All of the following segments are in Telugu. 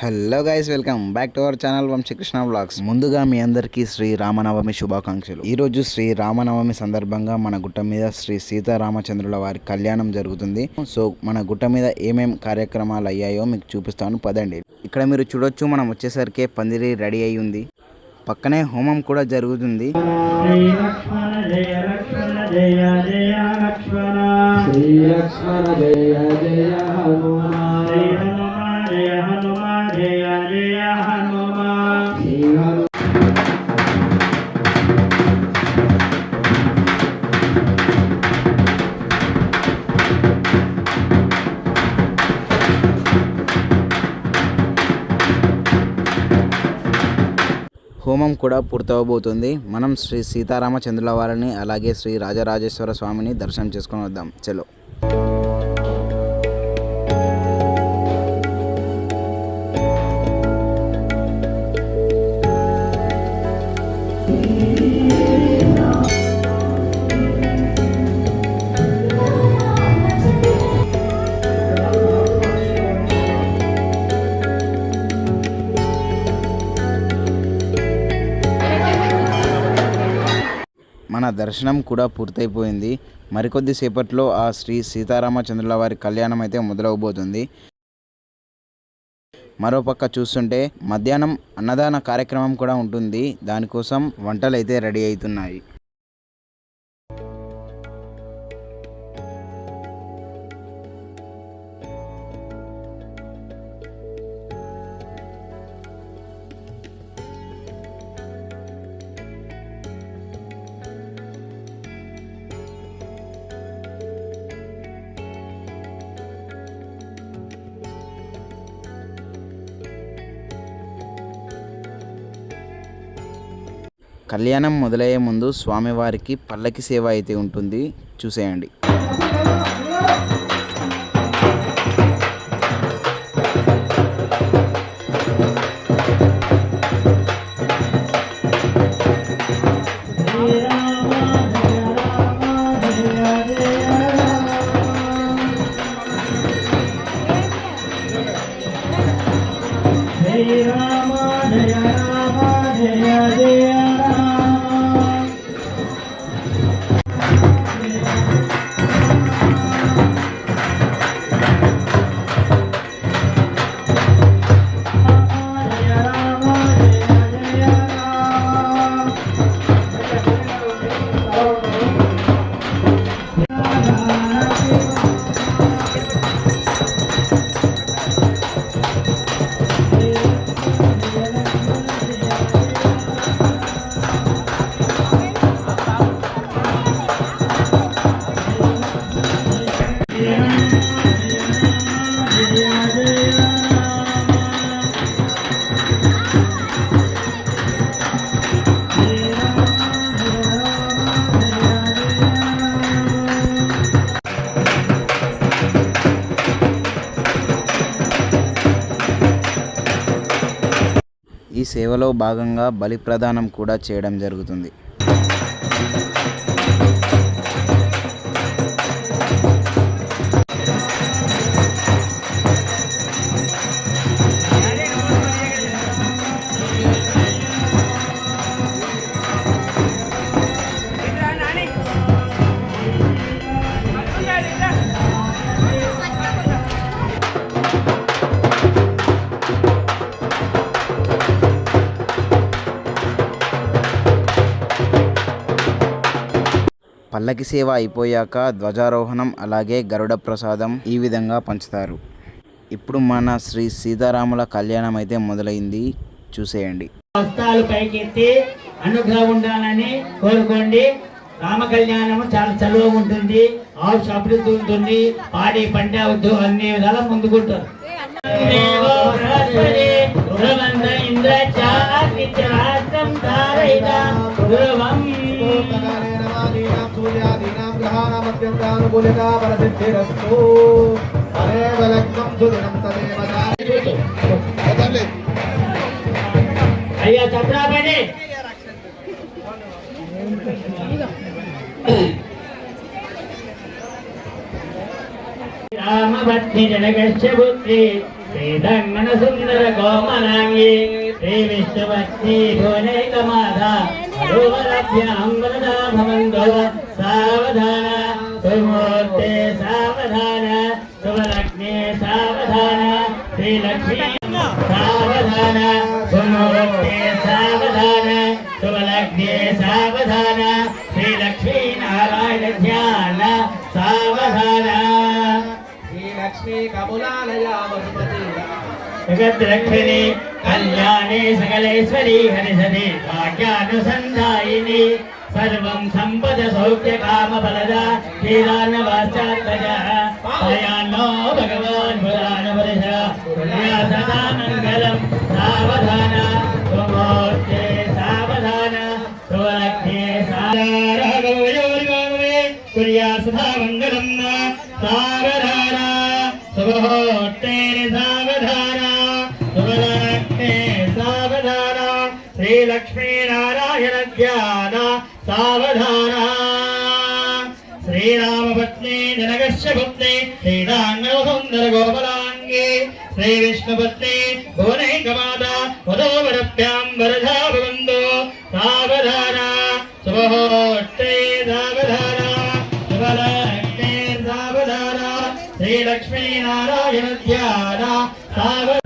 Hello guys, welcome back to our channel Vamsikrishna vlogs. ముందుగా మీ అందరికీ శ్రీ రామనవమి శుభాకాంక్షలు. ఈరోజు శ్రీ రామనవమి సందర్భంగా మన గుట్ట మీద శ్రీ సీతారామచంద్రుల వారి కళ్యాణం జరుగుతుంది. సో మన గుట్ట మీద ఏమేం కార్యక్రమాలు అయ్యాయో మీకు చూపిస్తాను, పదండి. ఇక్కడ మీరు చూడొచ్చు, మనం వచ్చేసరికి పందిరి రెడీ అయి ఉంది. పక్కనే హోమం కూడా జరుగుతుంది. హోమం కూడా పూర్తవబోతుంది. మనం శ్రీ సీతారామచంద్రుల వారిని అలాగే శ్రీ రాజరాజేశ్వర స్వామిని దర్శనం చేసుకొని వద్దాం. చలో. మన దర్శనం కూడా పూర్తయిపోయింది. మరికొద్ది సేపట్లో ఆ శ్రీ సీతారామచంద్రుల వారి కళ్యాణం అయితే మొదలవబోతుంది. మరోపక్క చూస్తుంటే మధ్యాహ్నం అన్నదాన కార్యక్రమం కూడా ఉంటుంది. దానికోసం వంటలు అయితే రెడీ అవుతున్నాయి. కళ్యాణం మొదలయ్యే ముందు స్వామివారికి పల్లకి సేవ అయితే ఉంటుంది, చూసేయండి. ఈ సేవలో భాగంగా బలి ప్రదానం కూడా చేయడం జరుగుతుంది. పల్లకి సేవ అయిపోయాక ధ్వజారోహణం అలాగే గరుడ ప్రసాదం ఈ విధంగా పంచుతారు. ఇప్పుడు మన శ్రీ సీతారాముల కళ్యాణం అయితే మొదలైంది, చూసేయండి. హస్తాలు పైకెత్తి అనుగ్రహం ఉండాలని కోరుకోండి. రామ కళ్యాణం చాలా చలువగా ఉంటుంది, ఆవు అభివృద్ధి ఉంటుంది, పాడి పంట అన్ని విధాలా ముందుకుంటారు. అయ్యా చంద్రాబడి రామ భక్తి జనగశ్య బుద్ధి శ్రీధర్మణ సుందర కోమలాంగి శ్రీ విష్ణుభక్తి భువనేకమాధా అరువరభ్యాం వరదా భవంతో సావధాన సుమూర్తే సావధాన సువలగ్నే సావధాన శ్రీలక్ష్మీ సావధాన సుమూర్తే సావధాన సువలగ్నే సావధాన శ్రీలక్ష్మీ నారాయణ ధ్యాన సావధాన లక్ష్మీ కమలాలయా వసుమతి జగద్రక్షిణి కళ్యాణి సకలేశ్వరి హరిసది భాగ్యానుసంధాయిని సర్వం సంపద సౌఖ్య కామ ఫలద శ్రీరాన్నవాచాత్మజ భయాన్నో భగవాన్ పురాణ పురుష సదా మంగళం సావధాన సుమూర్తే సావధాన సువలగ్నే సారాఘవయోర్గామే పుర్యా సదా మంగళం సావధాన సుమూర్తే సావధాన సువలగ్నే సావధాన శ్రీలక్ష్మీ నారాయణ ధ్యాన సావధాన శ్రీరామపత్ని జనకస్య పత్ని శ్రీరాంగసుందర గోపలాంగి శ్రీ విష్ణుపత్ని భువనైకమాత వధోవరభ్యాం వరదా భవంతో సావధాన సుమూర్తే సావధాన సువలగ్నే సావధాన శ్రీలక్ష్మీ నారాయణ ధ్యాన సావధాన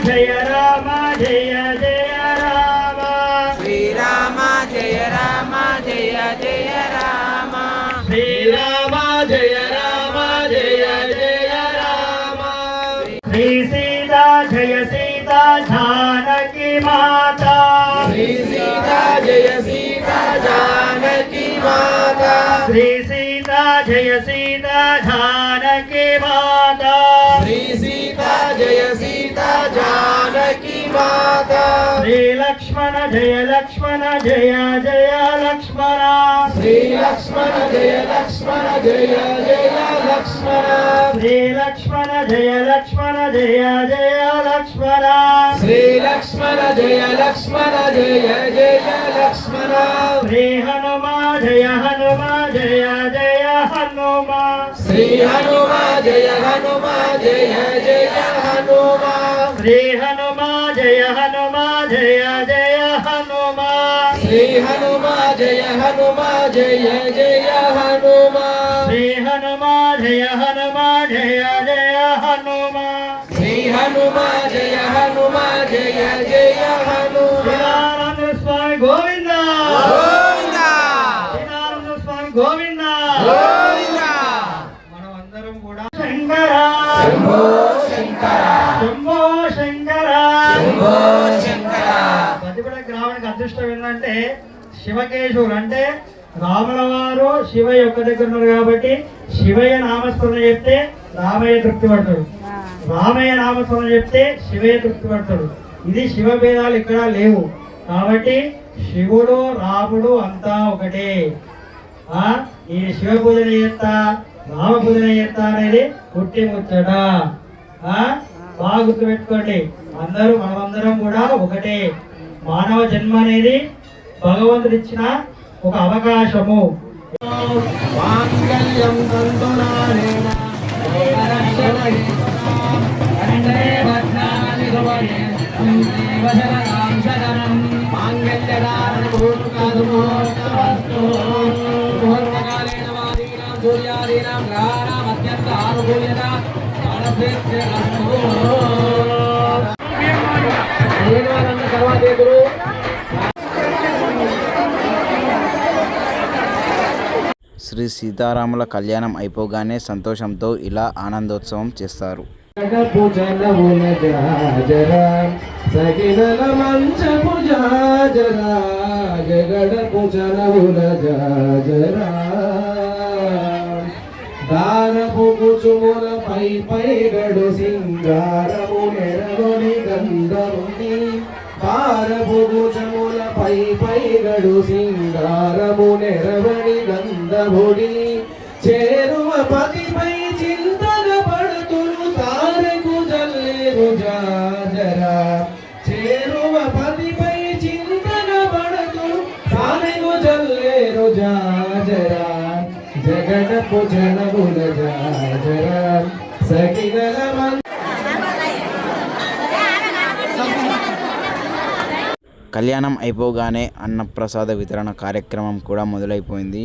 జయ రామ జయ జయ రామ శ్రీరామ జయ రామ జయ జయ రామ శ్రీరామ జయ రామ జయ జయ రామ శ్రీ సీతా జయ సీతా జానకి మాతా శ్రీ సీతా జయ సీతా జానకి మాతా శ్రీ సీతా జయ సీతా జానకి మాతా శ్రీ సీతా జయ సీతా జానకి మాతా శ్రీ లక్ష్మణ జయ లక్ష్మణ జయ జయ లక్ష్మణ శ్రీ లక్ష్మణ జయ లక్ష్మణ జయ జయ లక్ష్మణ శ్రీ లక్ష్మణ జయ లక్ష్మణ జయ జయ లక్ష్మణ శ్రీ లక్ష్మణ జయ లక్ష్మణ జయ జయ లక్ష్మణ శ్రీ హనుమా జయ హనుమా జయ జయ హనుమా శ్రీ హనుమా జయ హనుమా జయ జయ హనుమా శ్రీ హనుమా జయ హనుమా జయ జయ హనుమా శ్రీ హనుమా జయ హనుమా జయ జయ హనుమా శ్రీ హనుమా జయ హనుమా జయ జయ హనుమా శ్రీ హనుమా జయ హనుమా జయ జయ హనుమా శ్రీరామ స్వామి గోవింద గోవిందా శ్రీరామ స్వామి గోవింద గోవిందా మనం అందరం కూడా శంకర శంభో శంకర శంభో శంకర శంభో శంకర ప్రతిపడ గ్రామానికి అదృష్టం ఏంటంటే శివకేశవులు అంటే రాముల వారు శివయ్య ఒక్క దగ్గర ఉన్నారు కాబట్టి శివయ్య నామస్మరణ చెప్తే రామయ్య తృప్తి పడతాడు, రామయ్య నామస్మరణ చెప్తే శివయ్య తృప్తి పడతాడు. ఇది శివ భేదాలు ఇక్కడ లేవు కాబట్టి శివుడు రాముడు అంతా ఒకటే. ఈ శివ పూజన చేస్తా రామ పూజన చేస్తా అనేది పుట్టి ముచ్చట. బాగా గుర్తుపెట్టుకోండి, మనమందరం కూడా ఒకటే. మానవ జన్మ అనేది భగవంతుడు ఇచ్చిన ఒక అవకాశము. మాంగళ్యం తంతునానేన లేని వాళ్ళందరూ తర్వాత ఎదురు. శ్రీ సీతారాముల కళ్యాణం అయిపోగానే సంతోషంతో ఇలా ఆనందోత్సవం చేస్తారు. గడపు జనముల జాజరా సగినల మంచపు జాజరా గడపు జనముల జాజరా దారపు కుచుముల పై గడు సింగారము నెరగొని గంధముని పారపు కుచుముల పై గడు సింగారము నెరవడి గంధముడి చేరువ పతిపై చింతన పడుతును సారెకు జల్లేరు జాజరా చేరువ పతిపై చింతన పడుతును సారెకు జల్లేరు జాజరా జగడపు జనముల జాజరా సకినల కళ్యాణం అయిపోగానే అన్నప్రసాద వితరణ కార్యక్రమం కూడా మొదలైపోయింది.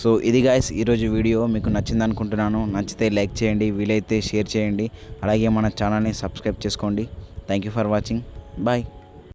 సో ఇది గాయస్ ఈరోజు వీడియో మీకు నచ్చింది అనుకుంటున్నాను. నచ్చితే లైక్ చేయండి, వీలైతే షేర్ చేయండి, అలాగే మన ఛానల్ని సబ్స్క్రైబ్ చేసుకోండి. Thank you for watching. Bye.